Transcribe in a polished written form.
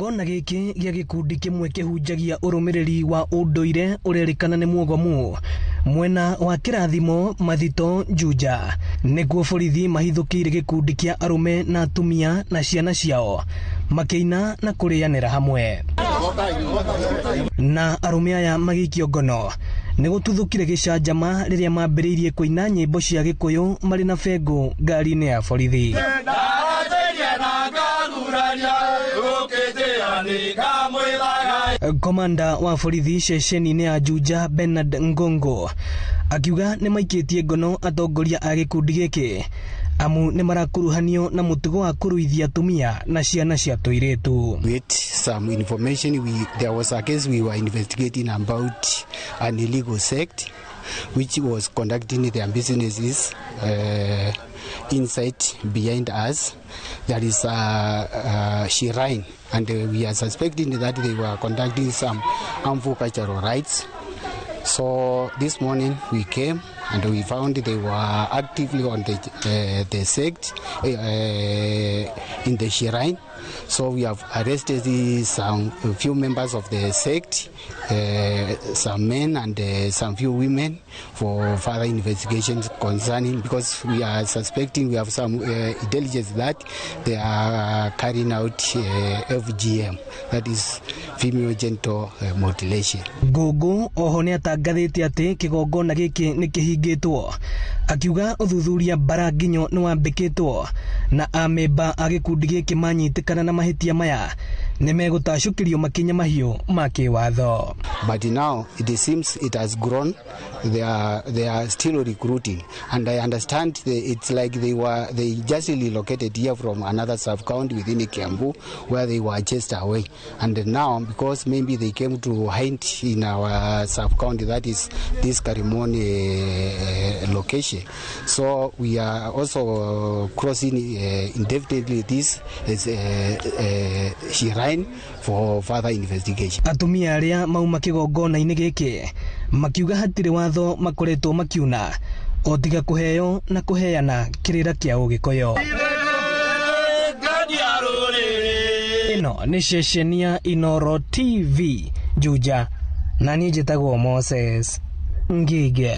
Gona giki gya gikundi kimwe kihunjagia urumiriri wa unduire urerikana ni muogomu mwena wa kirathimo Mathito Juja niguo borithi mahithukire gikundi kia arume na atumia na ciana ciao makiina na kurianira hamwe na arume aya magikio ngono nigututhukire gicanjama riria mambiriirie kuina nyimbo cia gikuyu mari na bengo ngari-ini ya borithi. Komanda wa borithi ceceni-ini ya Juja Bernard Ngongo akiuga ni maikitie ngono atongoria a gikundi giki amu ni marakuruhanio na mutugo wa kuruithia atumia na ciana cia tuiritu. With some information, there was a case we were investigating about an illegal sect which was conducting their businesses inside behind us. There is a shrine, and we are suspecting that they were conducting some harmful cultural rites. So this morning we came and we found they were actively on the sect in the shrine. So we have arrested a few members of the sect, some men and some few women, for further investigations concerning, because we are suspecting, we have some intelligence that they are carrying out FGM, that is female genital mutilation. Gogo oho ni atangathite ati kigongona giki ni kihingitwo, akiuga uthuthuria baranginyo ni wambikitwo na amemba a gikundi giki manyitikana na mahitia maya ni megutacukirio makinya mahiu ma kiwatho. But now it seems it has grown. They are still recruiting, and I understand it's like they just relocated here from another sub-county within Kiambu where they were chased away, and now because maybe they came to hide in our sub-county, that is this Karimoni location. So we are also crossing indefinitely this shrine for further investigation. Atumia aria mauma kigongona-ini giki makiuga hatire watho makoretwo makiuna otiga kuheo na kuheana kirira kia ugikoyo. Ino ni ceceni ya Inoro TV Juja, na ni njitagwo Moses Ngige.